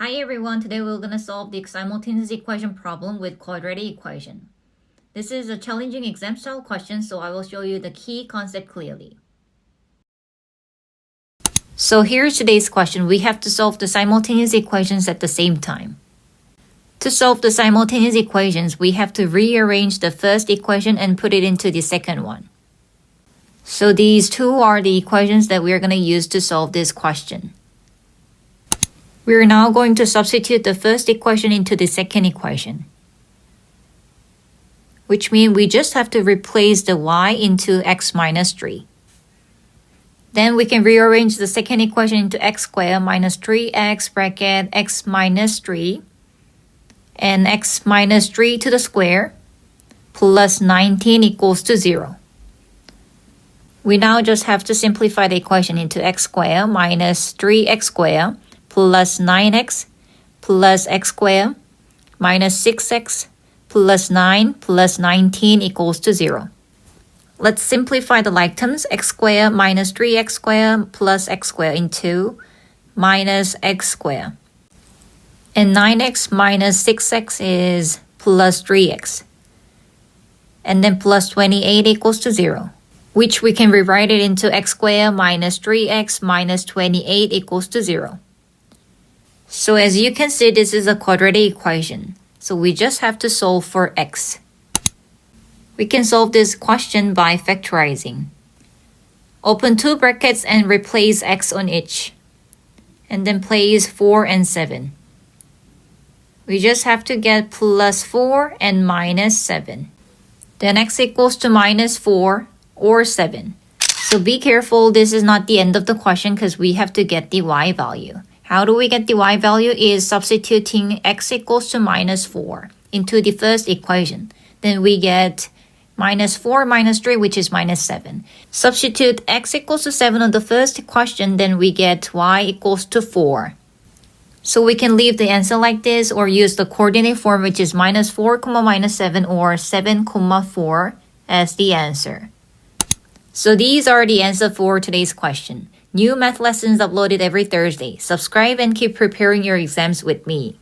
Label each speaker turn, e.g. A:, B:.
A: Hi everyone, today we're going to solve the simultaneous equation problem with quadratic equation. This is a challenging exam style question, so I will show you the key concept clearly. So here's today's question. We have to solve the simultaneous equations at the same time. To solve the simultaneous equations, we have to rearrange the first equation and put it into the second one. So these two are the equations that we're going to use to solve this question. We're now going to substitute the first equation into the second equation, which means we just have to replace the y into x minus 3. Then we can rearrange the second equation into x squared minus 3x bracket x minus 3 and x minus 3 to the square plus 19 equals to 0. We now just have to simplify the equation into x squared minus 3x squared plus 9x plus x squared minus 6x plus 9 plus 19 equals to 0. Let's simplify the like terms. X squared minus 3x squared plus x squared into minus x squared. And 9x minus 6x is plus 3x. And then plus 28 equals to 0, which we can rewrite it into x squared minus 3x minus 28 equals to 0. So as you can see, this is a quadratic equation. So we just have to solve for x. We can solve this question by factorizing. Open two brackets and replace x on each. And then place 4 and 7. We just have to get plus 4 and minus 7. Then x equals to minus 4 or 7. So be careful, this is not the end of the question because we have to get the y value. How do we get the y value? Is substituting x equals to minus 4 into the first equation. Then we get minus 4 minus 3, which is minus 7. Substitute x equals to 7 on the first question, then we get y equals to 4. So we can leave the answer like this or use the coordinate form, which is minus 4, minus 7 or 7, 4 as the answer. So these are the answer for today's question. New math lessons uploaded every Thursday. Subscribe and keep preparing your exams with me.